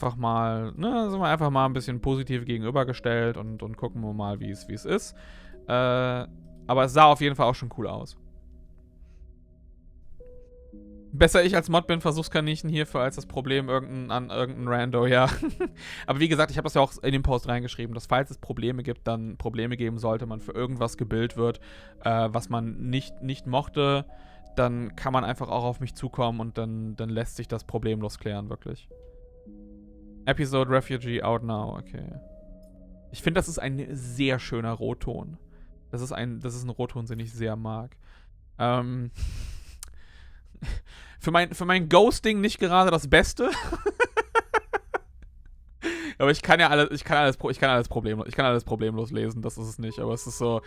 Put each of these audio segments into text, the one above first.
einfach mal, ne, sind wir einfach mal ein bisschen positiv gegenübergestellt und gucken wir mal, wie es ist. Aber es sah auf jeden Fall auch schon cool aus. Besser ich als Mod bin, Versuchskaninchen hierfür als das Problem an irgendein Rando, ja. Aber wie gesagt, ich habe das ja auch in den Post reingeschrieben, dass falls es Probleme gibt, dann Probleme geben sollte, man für irgendwas gebildet wird, was man nicht mochte, dann kann man einfach auch auf mich zukommen und dann lässt sich das problemlos klären, wirklich. Episode Refugee out now, okay. Ich finde, das ist ein sehr schöner Rotton. Das ist ein Rotton, den ich sehr mag. Für mein Ghosting nicht gerade das Beste. Aber ich kann alles problemlos lesen, das ist es nicht. Aber es ist so.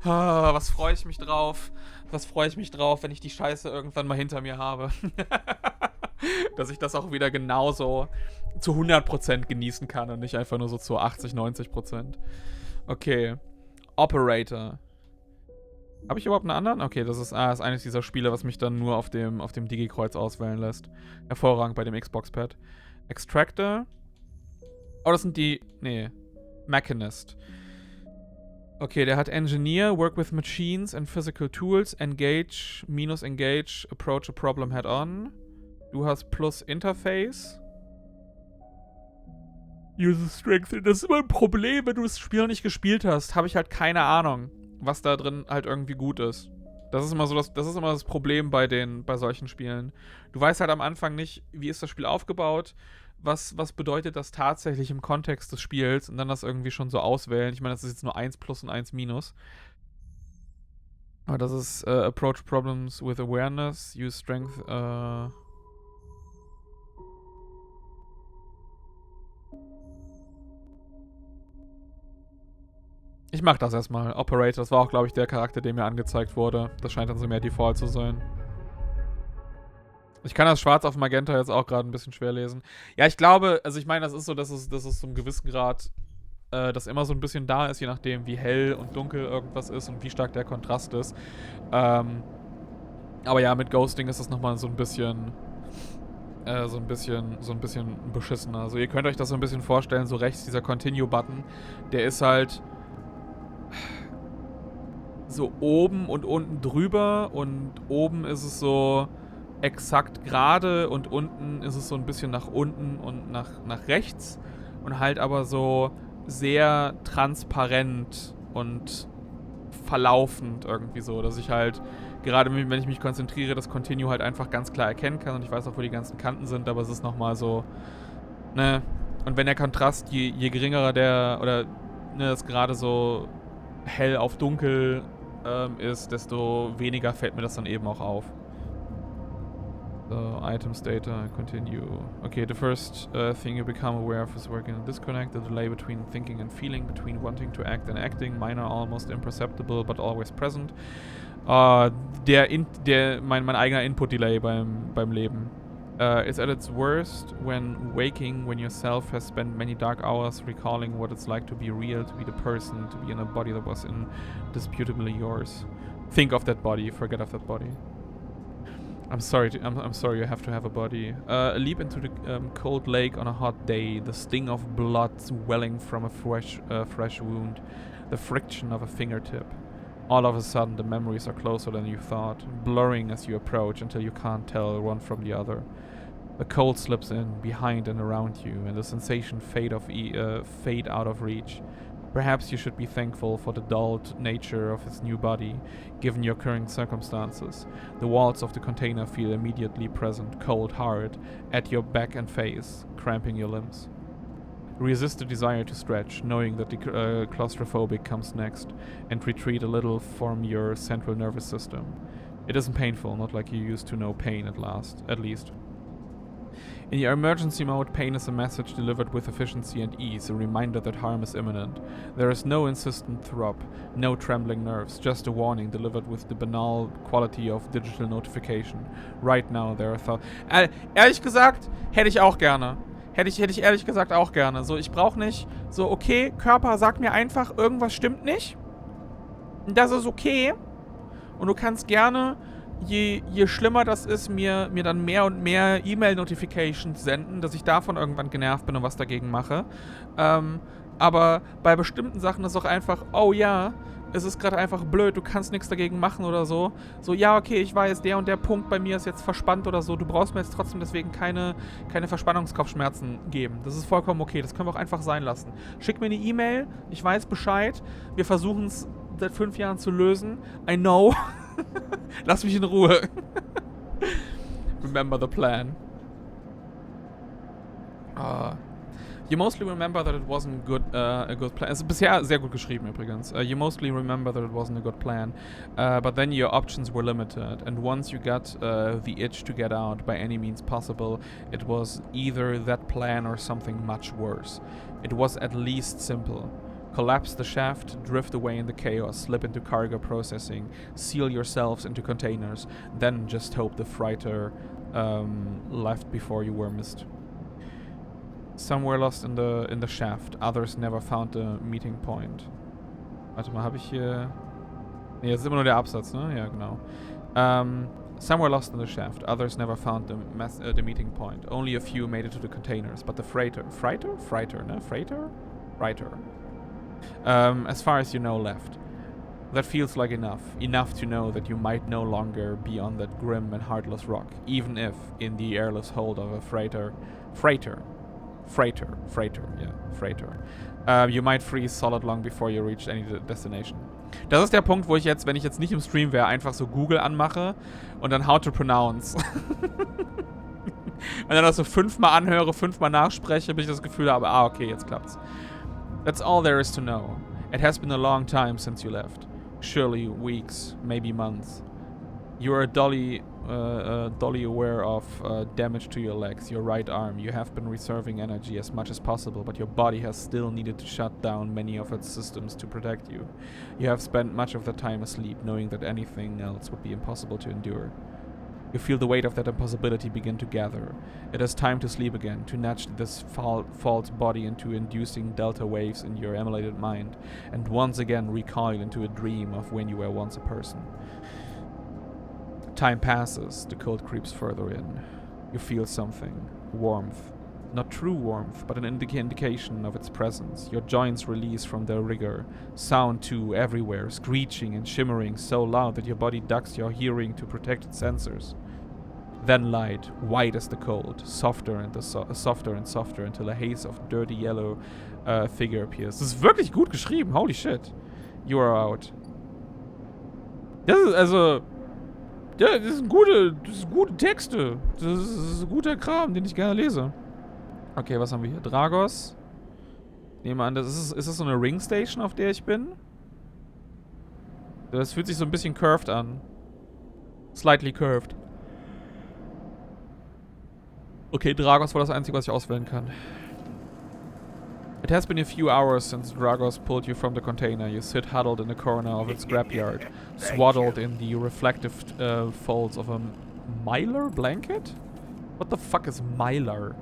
Was freue ich mich drauf? Was freue ich mich drauf, wenn ich die Scheiße irgendwann mal hinter mir habe? Dass ich das auch wieder genauso zu 100% genießen kann und nicht einfach nur so zu 80, 90%. Okay. Operator. Habe ich überhaupt einen anderen? Okay, das ist eines dieser Spiele, was mich dann nur auf dem Digi-Kreuz auswählen lässt. Hervorragend bei dem Xbox-Pad. Extractor. Oh, das sind die. Nee. Mechanist. Okay, der hat Engineer, Work with Machines and Physical Tools, Engage, -Engage, Approach a Problem Head-On. Du hast plus Interface. User Strength. Das ist immer ein Problem, wenn du das Spiel noch nicht gespielt hast. Habe ich halt keine Ahnung, was da drin halt irgendwie gut ist. Das ist immer das Problem bei solchen Spielen. Du weißt halt am Anfang nicht, wie ist das Spiel aufgebaut, was bedeutet das tatsächlich im Kontext des Spiels und dann das irgendwie schon so auswählen. Ich meine, das ist jetzt nur 1 plus und 1 minus. Aber das ist Approach Problems with Awareness, Use Strength, Ich mach das erstmal. Operator, das war auch, glaube ich, der Charakter, der mir angezeigt wurde. Das scheint dann so mehr Default zu sein. Ich kann das Schwarz auf Magenta jetzt auch gerade ein bisschen schwer lesen. Ja, ich glaube, also ich meine, das ist so, dass es zu einem gewissen Grad das immer so ein bisschen da ist, je nachdem, wie hell und dunkel irgendwas ist und wie stark der Kontrast ist. Aber ja, mit Ghosting ist das nochmal so ein bisschen beschissener. Also ihr könnt euch das so ein bisschen vorstellen, so rechts dieser Continue-Button, der ist halt so oben und unten drüber und oben ist es so exakt gerade und unten ist es so ein bisschen nach unten und nach rechts und halt aber so sehr transparent und verlaufend irgendwie so, dass ich halt gerade wenn ich mich konzentriere, das Continue halt einfach ganz klar erkennen kann und ich weiß auch, wo die ganzen Kanten sind, aber es ist nochmal so, ne, und wenn der Kontrast, je geringerer das gerade so hell auf dunkel ist, desto weniger fällt mir das dann eben auch auf. So, Items, Data, Continue. Okay, the first thing you become aware of is working on disconnect, the delay between thinking and feeling, between wanting to act and acting, minor, almost imperceptible, but always present. Mein eigener Input-Delay beim Leben. It's at its worst when waking, when yourself has spent many dark hours recalling what it's like to be real, to be the person, to be in a body that was indisputably yours. Think of that body, forget of that body. I'm sorry you have to have a body. A leap into the cold lake on a hot day, the sting of blood welling from a fresh wound, the friction of a fingertip. All of a sudden, the memories are closer than you thought, blurring as you approach until you can't tell one from the other. The cold slips in, behind and around you, and the sensation fade out of reach. Perhaps you should be thankful for the dulled nature of his new body, given your current circumstances. The walls of the container feel immediately present, cold hard, at your back and face, cramping your limbs. Resist the desire to stretch, knowing that the claustrophobic comes next, and retreat a little from your central nervous system. It isn't painful, not like you used to know pain at least. In your emergency mode, pain is a message delivered with efficiency and ease, a reminder that harm is imminent. There is no insistent throb, no trembling nerves, just a warning delivered with the banal quality of digital notification. Right now there are thoughts. Ehrlich gesagt, hätte ich auch gerne. Hätte ich ehrlich gesagt auch gerne. So, ich brauche nicht so, okay, Körper, sag mir einfach, irgendwas stimmt nicht. Das ist okay. Und du kannst gerne je schlimmer das ist, mir dann mehr und mehr E-Mail-Notifications senden, dass ich davon irgendwann genervt bin und was dagegen mache. Aber bei bestimmten Sachen ist auch einfach, oh ja, es ist gerade einfach blöd, du kannst nichts dagegen machen oder so. So, ja, okay, ich weiß, der und der Punkt bei mir ist jetzt verspannt oder so. Du brauchst mir jetzt trotzdem deswegen keine Verspannungskopfschmerzen geben. Das ist vollkommen okay, das können wir auch einfach sein lassen. Schick mir eine E-Mail, ich weiß Bescheid. Wir versuchen es seit 5 Jahren zu lösen. I know. Lass mich in Ruhe. Remember the plan. You mostly remember that it wasn't a good plan. Es ist bisher sehr gut geschrieben übrigens. You mostly remember that it wasn't a good plan, but then your options were limited. And once you got the itch to get out by any means possible, it was either that plan or something much worse. It was at least simple. Collapse the shaft, drift away in the chaos, slip into cargo processing, seal yourselves into containers, then just hope the freighter left before you were missed. Some were lost in the shaft, others never found the meeting point. Warte mal, habe ich hier... Ne, das ist immer nur der Absatz, ne? Ja, genau. Some were lost in the shaft, others never found the meeting point. Only a few made it to the containers, but the freighter... Freighter, ne? Freighter? As far as you know, left. That feels like enough. Enough to know that you might no longer be on that grim and heartless rock, even if in the airless hold of a freighter. You might freeze solid long before you reach any destination. Das ist der Punkt, wo ich jetzt, wenn ich jetzt nicht im Stream wäre, einfach so Google anmache und dann How to Pronounce. Und dann das so 5-mal anhöre, 5-mal nachspreche, bis ich das Gefühl habe, okay, jetzt klappt's. That's all there is to know. It has been a long time since you left. Surely weeks, maybe months. You are dully aware of damage to your legs, your right arm. You have been reserving energy as much as possible, but your body has still needed to shut down many of its systems to protect you. You have spent much of the time asleep, knowing that anything else would be impossible to endure. You feel the weight of that impossibility begin to gather. It is time to sleep again, to nudge this false body into inducing delta waves in your emulated mind, and once again recoil into a dream of when you were once a person. Time passes, the cold creeps further in. You feel something. Warmth. Not true warmth, but an indication of its presence. Your joints release from their rigor. Sound, too, everywhere, screeching and shimmering so loud that your body ducks your hearing to protect its sensors. Then light, white as the cold, softer and softer until a haze of dirty yellow figure appears. Das ist wirklich gut geschrieben, holy shit. You are out. Das ist also... Ja, das sind gute Texte. Das ist guter Kram, den ich gerne lese. Okay, was haben wir hier? Dragos. Nehmen wir an, ist das so eine Ringstation, auf der ich bin? Das fühlt sich so ein bisschen curved an. Slightly curved. Okay, Dragos war das Einzige, was ich auswählen kann. It has been a few hours since Dragos pulled you from the container. You sit huddled in a corner of its scrapyard, swaddled in the reflective folds of a mylar blanket? What the fuck is mylar?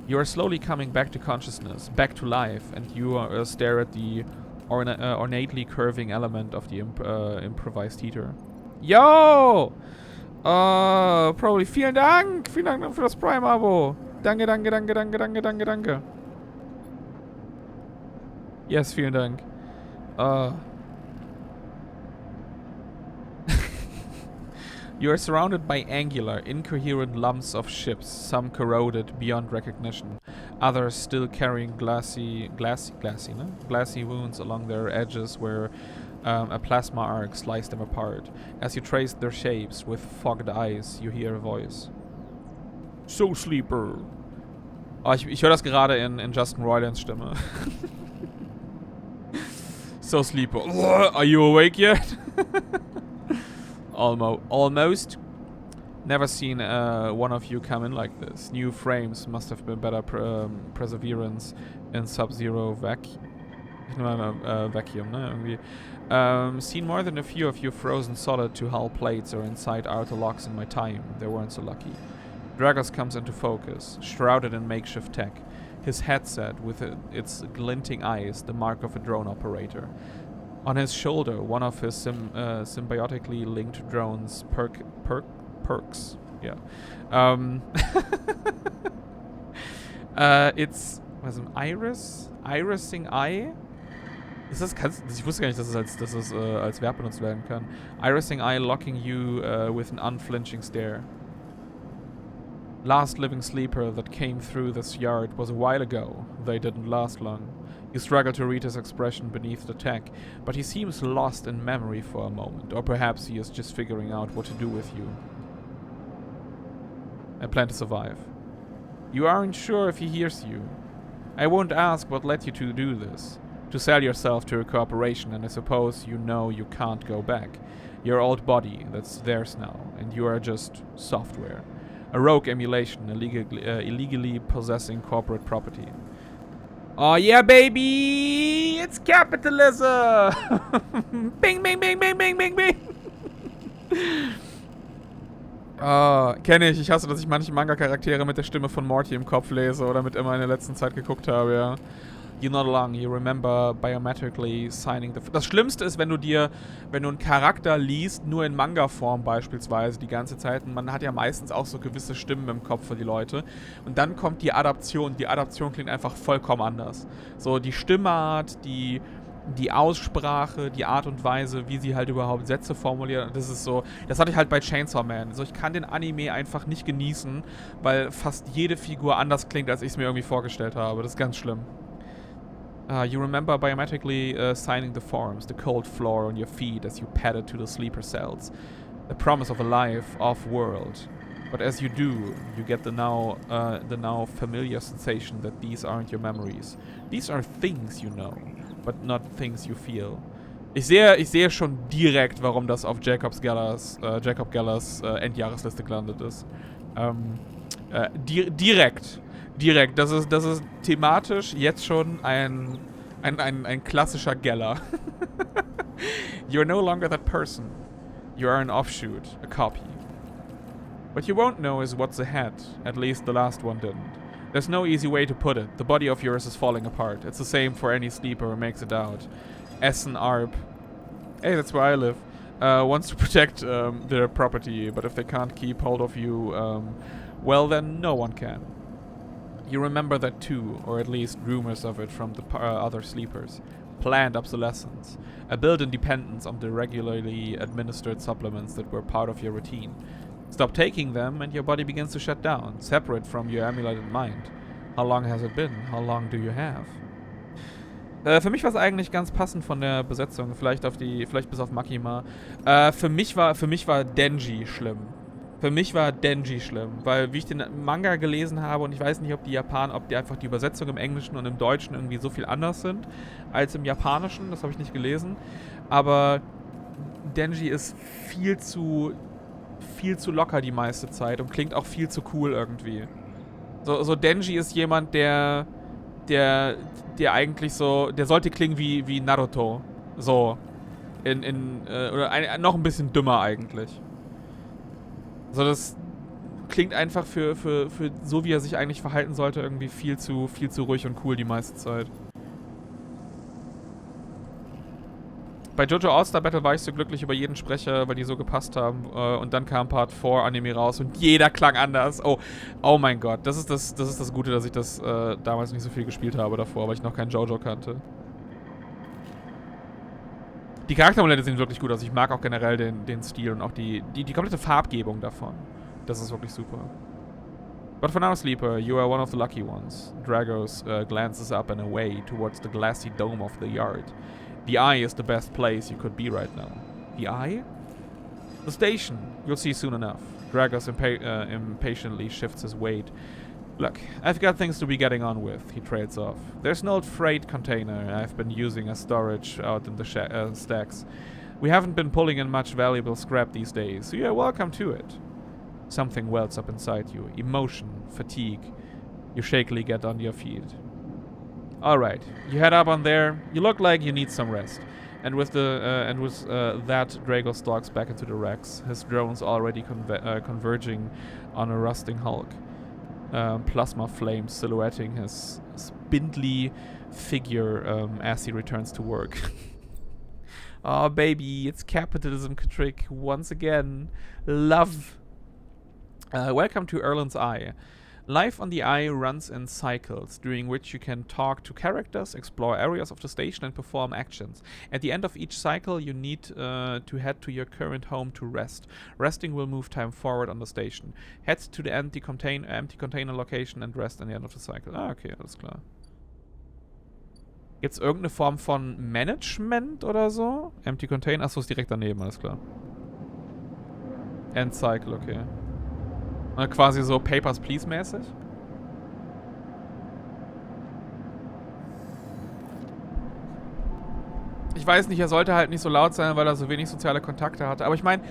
You are slowly coming back to consciousness, back to life, and you stare at the ornately curving element of the improvised heater. Yo! Probably. Vielen Dank für das Prime-Abo. Danke. Yes, vielen Dank. You are surrounded by angular, incoherent lumps of ships, some corroded beyond recognition, others still carrying glassy wounds along their edges where a plasma arc sliced them apart. As you trace their shapes with fogged eyes, you hear a voice. So, Sleeper. Oh, ich höre das gerade in Justin Roilands Stimme. So, Sleeper. Are you awake yet? Almost. Never seen one of you come in like this. New frames must have been better perseverance in sub-zero vacuum, ne? Irgendwie. Seen more than a few of you frozen solid to hull plates or inside outer locks in my time. They weren't so lucky. Dragos comes into focus, shrouded in makeshift tech. His headset with its glinting eyes, the mark of a drone operator. On his shoulder, one of his symbiotically linked drones perks. Yeah. It's was ein Irising Eye. Ich wusste gar nicht, dass es als Verb benutzt werden kann. Irising Eye locking you with an unflinching stare. Last living sleeper that came through this yard was a while ago. They didn't last long. You struggle to read his expression beneath the tech, but he seems lost in memory for a moment, or perhaps he is just figuring out what to do with you. I plan to survive. You aren't sure if he hears you. I won't ask what led you to do this. To sell yourself to a corporation, and I suppose you know you can't go back. Your old body, that's theirs now, and you are just software. A rogue emulation, illegally possessing corporate property. Oh yeah, baby! It's capitalism! Bing, bing, bing, bing, bing, bing, bing! Kenne ich. Ich hasse, dass ich manche Manga-Charaktere mit der Stimme von Morty im Kopf lese oder mit immer in der letzten Zeit geguckt habe, ja. You're not alone, you remember biometrically signing the... Das Schlimmste ist, wenn du einen Charakter liest, nur in Manga-Form beispielsweise die ganze Zeit, und man hat ja meistens auch so gewisse Stimmen im Kopf für die Leute, und dann kommt die Adaption klingt einfach vollkommen anders. So, die Stimmart, die Aussprache, die Art und Weise, wie sie halt überhaupt Sätze formulieren, das ist so, das hatte ich halt bei Chainsaw Man. So, ich kann den Anime einfach nicht genießen, weil fast jede Figur anders klingt, als ich es mir irgendwie vorgestellt habe. Das ist ganz schlimm. You remember biometrically signing the forms, the cold floor on your feet as you padded to the sleeper cells. The promise of a life off-world. But as you do, you get the now familiar sensation that these aren't your memories. These are things you know, but not things you feel. Ich sehe schon direkt, warum das auf Jacob Gellers Endjahresliste gelandet ist. Direkt. Das ist thematisch jetzt schon ein klassischer Geller. You're no longer that person. You are an offshoot, a copy. What you won't know is what's ahead. At least the last one didn't. There's no easy way to put it. The body of yours is falling apart. It's the same for any sleeper who makes it out. Essen Arp. Hey, that's where I live. Wants to protect their property, but if they can't keep hold of you, well then no one can. You remember that too, or at least rumors of it from the other sleepers. Planned obsolescence. A built-in dependence on the regularly administered supplements that were part of your routine. Stop taking them and your body begins to shut down, separate from your emulated mind. How long has it been? How long do you have? Für mich war es eigentlich ganz passend von der Besetzung, vielleicht bis auf Makima. Für mich war Denji schlimm. Weil wie ich den Manga gelesen habe, und ich weiß nicht, ob die einfach die Übersetzung im Englischen und im Deutschen irgendwie so viel anders sind als im Japanischen, das habe ich nicht gelesen, aber Denji ist viel zu locker die meiste Zeit und klingt auch viel zu cool irgendwie. So Denji ist jemand, der eigentlich so, der sollte klingen wie Naruto. So. Oder noch ein bisschen dümmer eigentlich. So, das klingt einfach für so, wie er sich eigentlich verhalten sollte, irgendwie viel zu ruhig und cool die meiste Zeit. Bei JoJo All-Star Battle war ich so glücklich über jeden Sprecher, weil die so gepasst haben. Und dann kam Part 4 Anime raus und jeder klang anders. Oh mein Gott, das ist das Gute, dass ich das damals nicht so viel gespielt habe davor, weil ich noch kein JoJo kannte. Die Charaktermodelle sehen wirklich gut aus. Ich mag auch generell den Stil und auch die komplette Farbgebung davon. Das ist wirklich super. But for now, Sleeper, you are one of the lucky ones. Dragos glances up and away towards the glassy dome of the yard. The eye is the best place you could be right now. The eye? The station. You'll see soon enough. Dragos impatiently shifts his weight. Look, I've got things to be getting on with, he trails off. There's an old freight container I've been using as storage out in the stacks. We haven't been pulling in much valuable scrap these days, so you're welcome to it. Something wells up inside you. Emotion, fatigue. You shakily get on your feet. Alright, you head up on there. You look like you need some rest. And with that, Drago stalks back into the racks, his drones already converging on a rusting hulk. Plasma flames silhouetting his spindly figure as he returns to work. Oh, baby, it's capitalism trick once again. Love. Welcome to Erlen's Eye. Life on the Eye runs in cycles, during which you can talk to characters, explore areas of the station, and perform actions. At the end of each cycle, you need to head to your current home to rest. Resting will move time forward on the station. Head to the empty container location and rest at the end of the cycle. Ah, okay, alles klar. Gibt's irgendeine Form von Management oder so? Empty Container, achso, ist direkt daneben, alles klar. End Cycle, okay. Quasi so Papers, Please mäßig. Ich weiß nicht, er sollte halt nicht so laut sein, weil er so wenig soziale Kontakte hatte. Aber ich meine,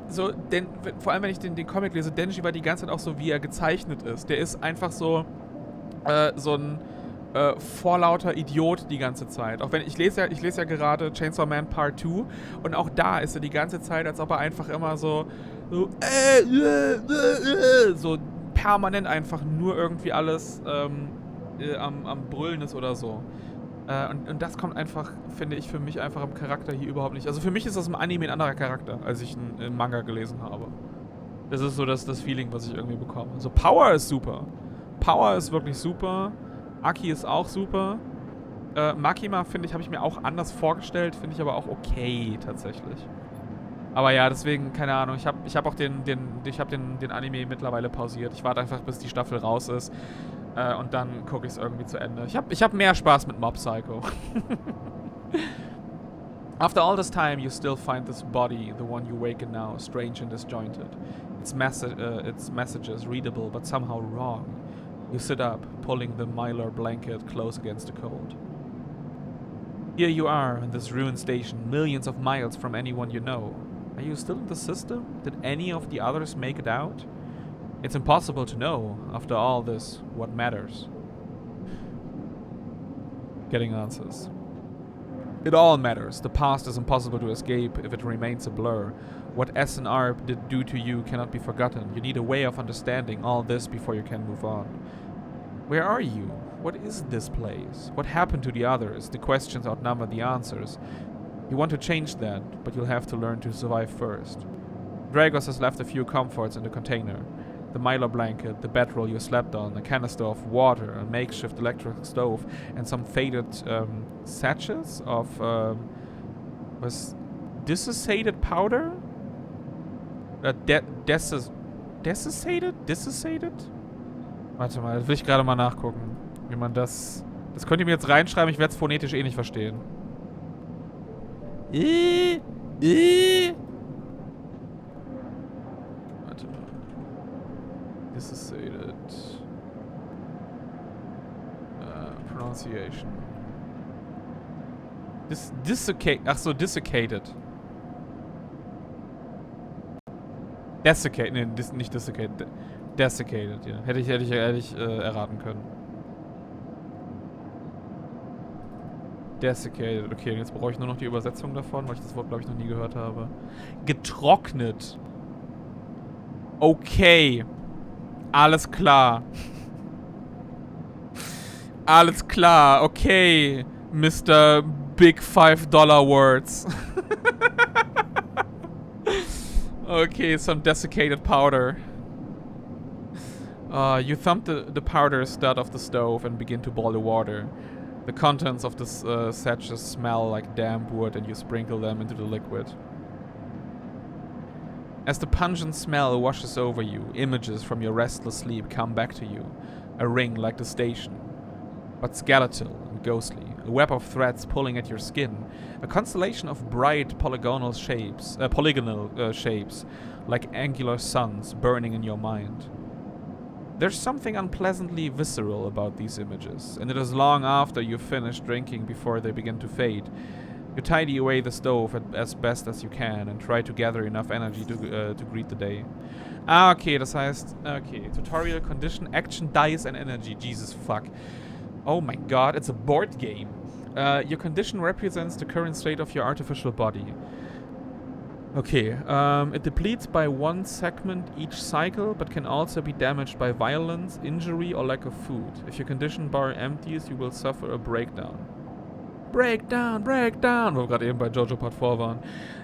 so, vor allem wenn ich den Comic lese, Denji war die ganze Zeit auch so, wie er gezeichnet ist. Der ist einfach so, so ein vorlauter Idiot die ganze Zeit. Auch wenn ich lese ja gerade Chainsaw Man Part 2 und auch da ist er die ganze Zeit, als ob er einfach immer so permanent einfach nur irgendwie alles am Brüllen ist oder so. Und das kommt einfach, finde ich, für mich einfach im Charakter hier überhaupt nicht. Also für mich ist das im Anime ein anderer Charakter, als ich einen Manga gelesen habe. Das ist so das Feeling, was ich irgendwie bekomme. Also Power ist super. Power ist wirklich super. Aki ist auch super. Makima, finde ich, habe ich mir auch anders vorgestellt, finde ich aber auch okay, tatsächlich. Aber ja, deswegen, keine Ahnung, ich hab auch den Anime mittlerweile pausiert. Ich warte einfach, bis die Staffel raus ist. Und dann gucke ich es irgendwie zu Ende. Ich hab mehr Spaß mit Mob Psycho. After all this time, you still find this body, the one you waken now, strange and disjointed. Its messages readable, but somehow wrong. You sit up, pulling the mylar blanket close against the cold. Here you are, in this ruined station, millions of miles from anyone you know. Are you still in the system? Did any of the others make it out? It's impossible to know, after all this, what matters. Getting answers. It all matters. The past is impossible to escape if it remains a blur. What S and R did do to you cannot be forgotten. You need a way of understanding all this before you can move on. Where are you? What is this place? What happened to the others? The questions outnumber the answers. You want to change that, but you'll have to learn to survive first. Dragos has left a few comforts in the container. The mylar blanket, the bedroll you slept on, a canister of water, a makeshift electric stove, and some faded sachets of desiccated powder? Desiccated? Warte mal, das will ich gerade mal nachgucken. Wie man das... Das könnt ihr mir jetzt reinschreiben, ich werde es phonetisch eh nicht verstehen. Warte mal. Desiccated. Pronunciation. Achso, desiccated. Desiccated, nee, nicht desiccated. Desiccated, ja. Hätte ich erraten können. Desiccated, okay, und jetzt brauche ich nur noch die Übersetzung davon, weil ich das Wort, glaube ich, noch nie gehört habe. Getrocknet. Okay. Alles klar. Alles klar, okay. Mr. Big $5 Words. Okay, some desiccated powder. You thump the powder stud off the stove and begin to boil the water. The contents of the sachets smell like damp wood and you sprinkle them into the liquid. As the pungent smell washes over you, images from your restless sleep come back to you. A ring like the station, but skeletal and ghostly. A web of threads pulling at your skin. A constellation of bright polygonal shapes, like angular suns burning in your mind. There's something unpleasantly visceral about these images, and it is long after you've finished drinking before they begin to fade. You tidy away the stove as best as you can and try to gather enough energy to greet the day. Ah, okay, das heißt, okay, Tutorial, Condition, Action, Dice and Energy. Jesus fuck. Oh my god, it's a board game. Your condition represents the current state of your artificial body. Okay, it depletes by one segment each cycle, but can also be damaged by violence, injury, or lack of food. If your condition bar empties, you will suffer a breakdown. Breakdown, breakdown, wo wir gerade eben bei Jojo Part 4 waren.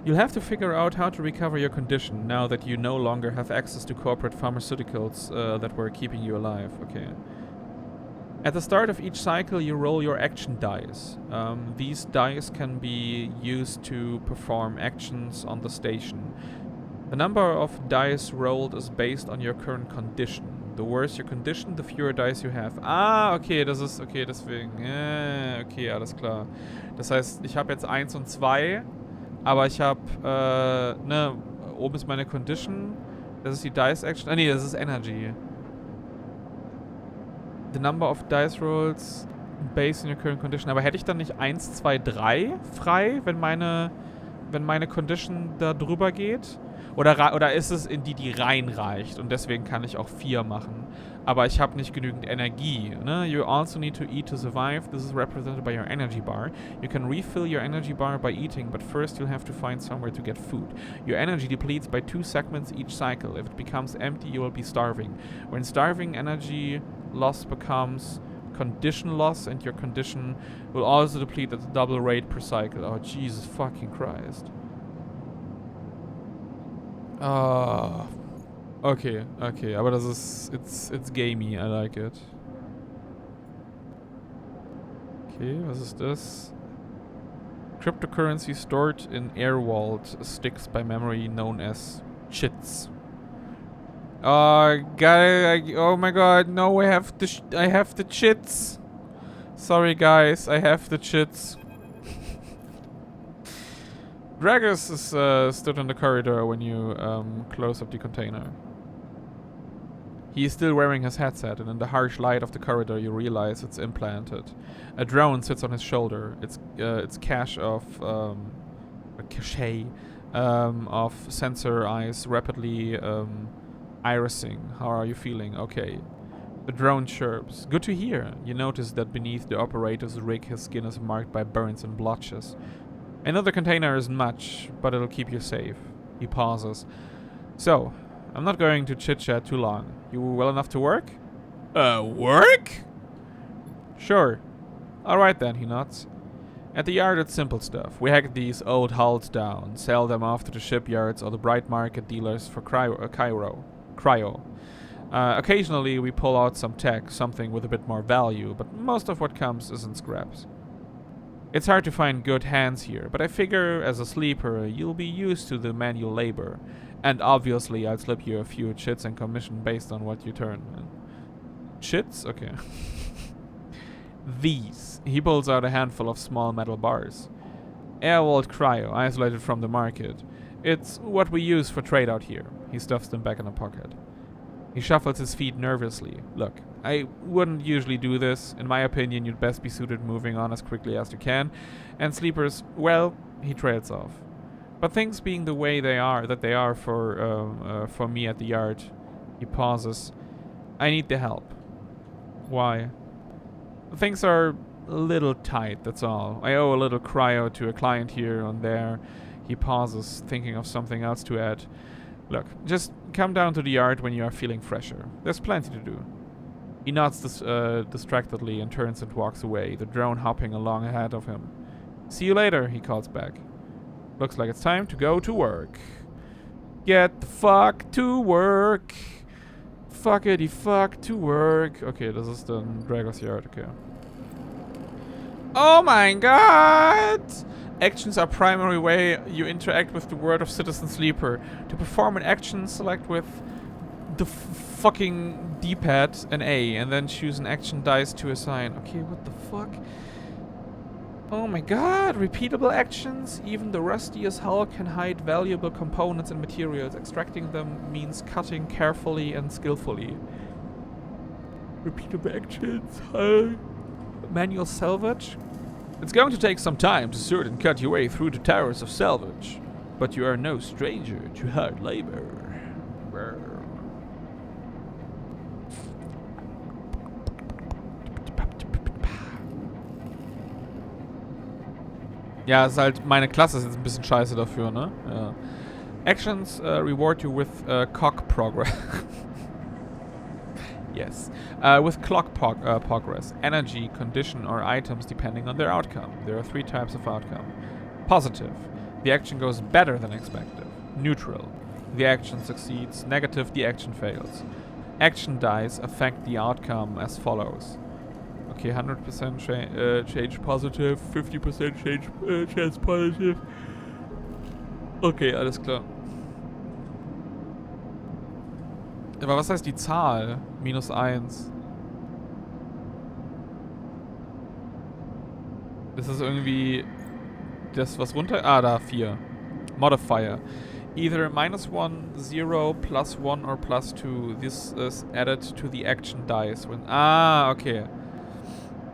You'll have to figure out how to recover your condition now that you no longer have access to corporate pharmaceuticals that were keeping you alive. Okay. At the start of each cycle, you roll your action dice. These dice can be used to perform actions on the station. The number of dice rolled is based on your current condition. The worse your condition, the fewer dice you have. Ah, okay, das ist, okay, deswegen. Okay, alles klar. Das heißt, ich habe jetzt 1 und 2, aber ich habe, ne, oben ist meine Condition. Das ist die Dice Action. Ah, nee, das ist Energy. The number of dice rolls based on your current condition. Aber hätte ich dann nicht 1, 2, 3 frei, wenn meine Condition da drüber geht? Oder ist es in die reinreicht und deswegen kann ich auch 4 machen. Aber ich habe nicht genügend Energie. Ne? You also need to eat to survive. This is represented by your energy bar. You can refill your energy bar by eating, but first you'll have to find somewhere to get food. Your energy depletes by 2 segments each cycle. If it becomes empty, you will be starving. When starving, energy loss becomes condition loss, and your condition will also deplete at a double rate per cycle. Oh, Jesus fucking Christ. Ah, okay, aber das ist, it's gamey, I like it. Okay, was ist das? Cryptocurrency stored in air vault sticks by memory known as chits. Oh, oh my god, no, I have the chits. Sorry guys, I have the chits. Dragus is stood in the corridor when you close up the container. He is still wearing his headset, and in the harsh light of the corridor you realize it's implanted. A drone sits on his shoulder. Its cache of sensor eyes rapidly irising. How are you feeling? Okay. The drone chirps. Good to hear. You notice that beneath the operator's rig his skin is marked by burns and blotches. I know the container isn't much, but it'll keep you safe. He pauses. So, I'm not going to chit-chat too long. You well enough to work? Work? Sure. Alright then, he nods. At the yard it's simple stuff. We hack these old hulls down, sell them off to the shipyards or the bright market dealers for cryo. Occasionally we pull out some tech, something with a bit more value, but most of what comes is in scraps. It's hard to find good hands here, but I figure as a sleeper, you'll be used to the manual labor. And obviously, I'll slip you a few chits and commission based on what you turn. Chits? Okay. These. He pulls out a handful of small metal bars. Air-walled cryo, isolated from the market. It's what we use for trade out here. He stuffs them back in a pocket. He shuffles his feet nervously. Look, I wouldn't usually do this. In my opinion, you'd best be suited moving on as quickly as you can. And sleepers, well, he trails off. But things being the way they are for me at the yard, he pauses. I need the help. Why? Things are a little tight, that's all. I owe a little cryo to a client here and there. He pauses, thinking of something else to add. Look, just come down to the yard when you are feeling fresher. There's plenty to do. He nods distractedly and turns and walks away, the drone hopping along ahead of him. See you later, he calls back. Looks like it's time to go to work. Get the fuck to work. Fuckity fuck to work. Okay, das ist dann Dragos Yard, okay. Oh my god! Actions are primary way you interact with the world of Citizen Sleeper. To perform an action, select with the fucking D-pad an A, and then choose an action dice to assign. Okay, what the fuck? Oh my god, repeatable actions? Even the rustiest hull can hide valuable components and materials. Extracting them means cutting carefully and skillfully. Repeatable actions, hull. Manual salvage? It's going to take some time to sort and cut your way through the towers of salvage, but you are no stranger to hard labor. Ja, ist halt, meine Klasse ist jetzt ein bisschen scheiße dafür, ne? Ja. Actions reward you with cock progress. Yes. With clock progress, energy, condition, or items depending on their outcome. There are 3 types of outcome. Positive. The action goes better than expected. Neutral. The action succeeds. Negative. The action fails. Action dice affect the outcome as follows. Okay, 100% change positive, 50% chance positive. Okay, alles klar. Aber was heißt die Zahl? -1. Das ist irgendwie das, was runter... Ah, da, 4. Modifier. Either -1, 0, +1 or +2. This is added to the action dice. When okay.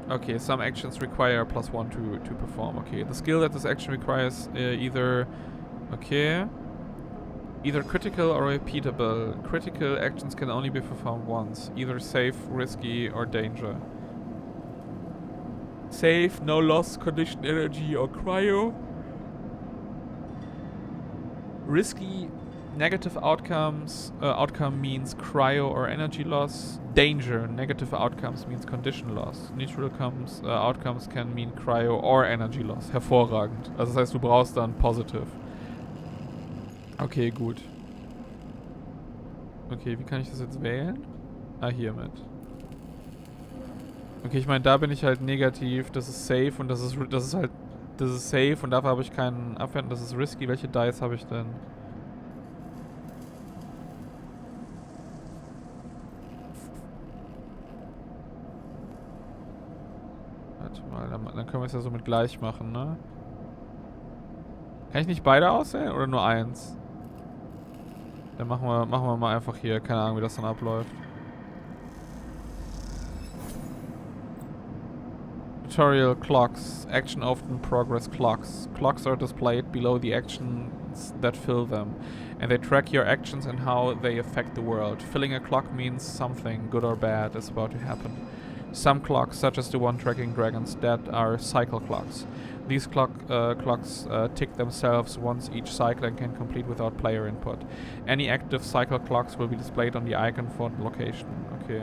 Okay, some actions require +1 to perform. Okay, the skill that this action requires either... Okay. Either critical or repeatable. Critical actions can only be performed once. Either safe, risky, or danger. Safe, no loss, condition, energy, or cryo. Risky, negative outcomes. Outcome means cryo or energy loss. Danger, negative outcomes means condition loss. Neutral outcomes can mean cryo or energy loss. Hervorragend. Also das heißt, du brauchst dann positive. Okay, gut. Okay, wie kann ich das jetzt wählen? Ah, hiermit. Okay, ich meine, da bin ich halt negativ. Das ist safe und das ist safe und dafür habe ich keinen Abwend. Das ist risky. Welche Dice habe ich denn? Warte mal, dann können wir es ja so mit gleich machen, ne? Kann ich nicht beide auswählen oder nur eins? Dann machen wir mal einfach hier. Keine Ahnung, wie das dann abläuft. Tutorial clocks. Action often progress clocks. Clocks are displayed below the actions that fill them. And they track your actions and how they affect the world. Filling a clock means something, good or bad, is about to happen. Some clocks, such as the one tracking Dragon's Dead, are cycle clocks. These clocks tick themselves once each cycle and can complete without player input. Any active cycle clocks will be displayed on the icon for the location. Okay.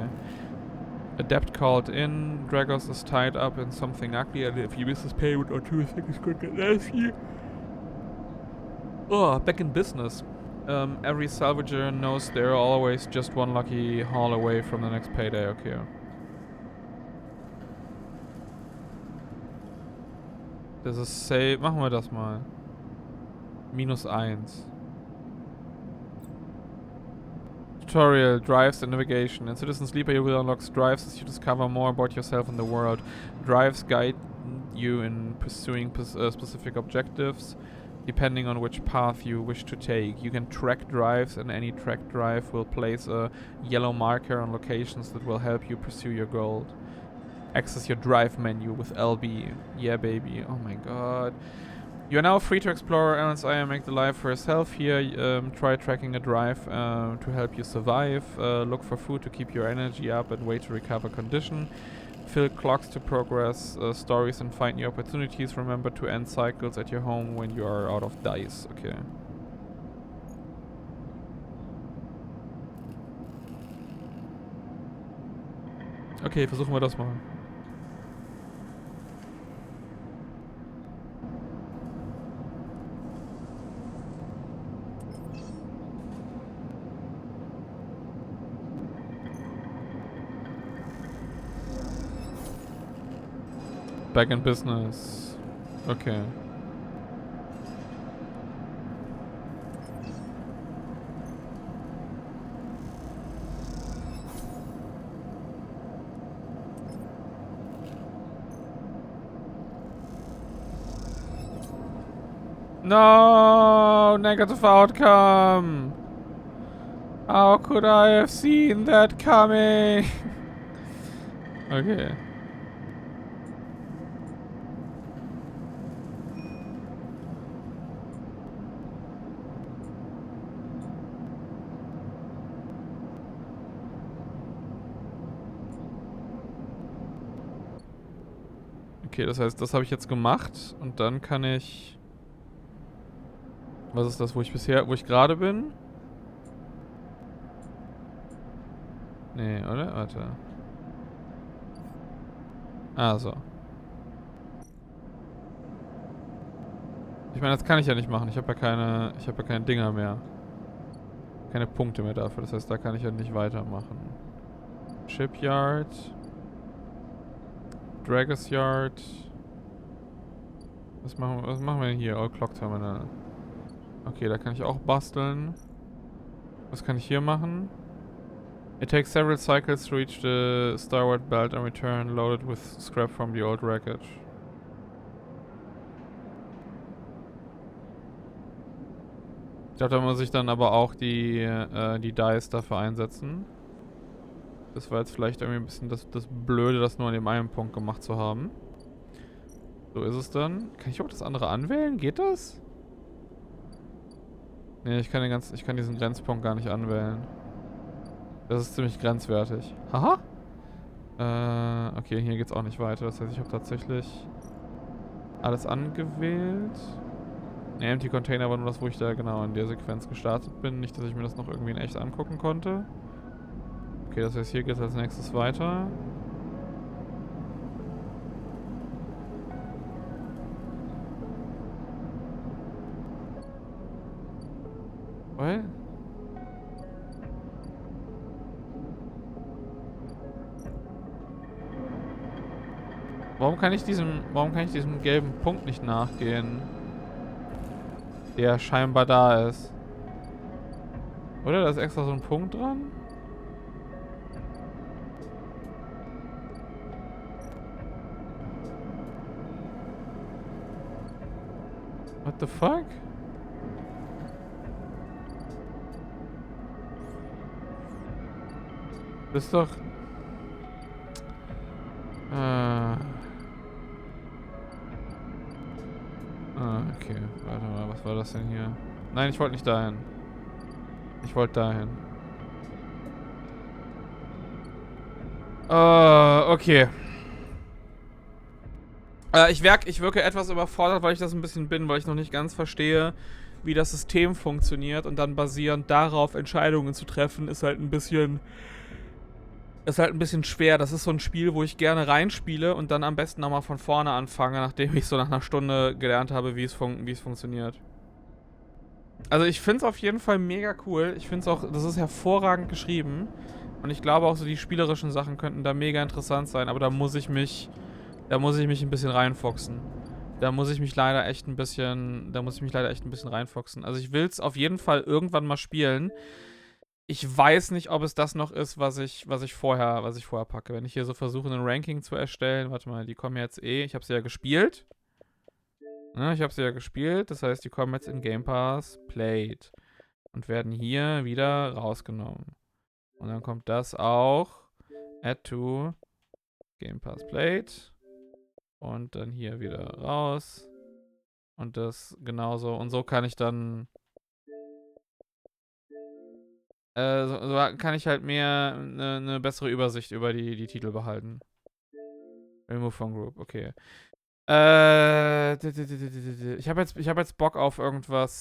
Adept called in. Dragos is tied up in something ugly, and if you miss his payment or 2 things could get nasty. Oh, back in business. Every salvager knows they're always just one lucky haul away from the next payday. Okay. Das ist safe. Machen wir das mal. -1. Tutorial, drives and navigation. In Citizen Sleeper you will unlock drives as you discover more about yourself and the world. Drives guide you in pursuing specific objectives, depending on which path you wish to take. You can track drives, and any tracked drive will place a yellow marker on locations that will help you pursue your goal. Access your drive menu with LB. Yeah, baby. Oh my god. You are now free to explore Aaron's Eye and make the life for yourself. Here, try tracking a drive to help you survive. Look for food to keep your energy up and wait to recover condition. Fill clocks to progress stories and find new opportunities. Remember to end cycles at your home when you are out of dice. Okay. Okay, versuchen wir das mal. Back in business. Okay. No, negative outcome. How could I have seen that coming? Okay. Okay, das heißt, das habe ich jetzt gemacht und dann kann ich... Was ist das, wo ich gerade bin? Nee, oder? Warte. Also. Ich meine, das kann ich ja nicht machen. Ich habe ja keine Dinger mehr. Keine Punkte mehr dafür. Das heißt, da kann ich ja nicht weitermachen. Shipyard. Dragus Yard. Was machen wir denn hier? All Clock Terminal. Okay, da kann ich auch basteln. Was kann ich hier machen? It takes several cycles to reach the starboard belt and return loaded with scrap from the old wreckage. Ich glaube, da muss ich dann aber auch die Dice dafür einsetzen. Das war jetzt vielleicht irgendwie ein bisschen das Blöde, das nur an dem einen Punkt gemacht zu haben. So ist es dann. Kann ich auch das andere anwählen? Geht das? Nee, ich kann diesen Grenzpunkt gar nicht anwählen. Das ist ziemlich grenzwertig. Haha. Okay, hier geht's auch nicht weiter. Das heißt, ich habe tatsächlich alles angewählt. Ne, Empty Container war nur das, wo ich da genau in der Sequenz gestartet bin. Nicht, dass ich mir das noch irgendwie in echt angucken konnte. Okay, das heißt, hier geht's als nächstes weiter. What? Warum kann ich diesem gelben Punkt nicht nachgehen? Der scheinbar da ist. Oder? Da ist extra so ein Punkt dran? What the fuck? Das ist doch... okay. Warte mal, was war das denn hier? Nein, ich wollte nicht dahin. Ich wollte dahin. Okay. Ich wirke etwas überfordert, weil ich das ein bisschen bin, weil ich noch nicht ganz verstehe, wie das System funktioniert und dann basierend darauf Entscheidungen zu treffen, ist halt ein bisschen schwer. Das ist so ein Spiel, wo ich gerne reinspiele und dann am besten nochmal von vorne anfange, nachdem ich so nach einer Stunde gelernt habe, wie es funktioniert. Also ich finde es auf jeden Fall mega cool. Ich finde es auch, das ist hervorragend geschrieben. Und ich glaube auch so, die spielerischen Sachen könnten da mega interessant sein, aber da muss ich mich ein bisschen reinfuchsen. Da muss ich mich leider echt ein bisschen reinfuchsen. Also ich will es auf jeden Fall irgendwann mal spielen. Ich weiß nicht, ob es das noch ist, was ich vorher packe. Wenn ich hier so versuche, ein Ranking zu erstellen, warte mal, die kommen jetzt ich habe sie ja gespielt. Ja, ich habe sie ja gespielt, das heißt, die kommen jetzt in Game Pass Played und werden hier wieder rausgenommen. Und dann kommt das auch. Add to Game Pass Played. Und dann hier wieder raus. Und das genauso. Und so kann ich dann... so kann ich halt mehr eine bessere Übersicht über die Titel behalten. Remove from Group, okay. Ich habe jetzt Bock auf irgendwas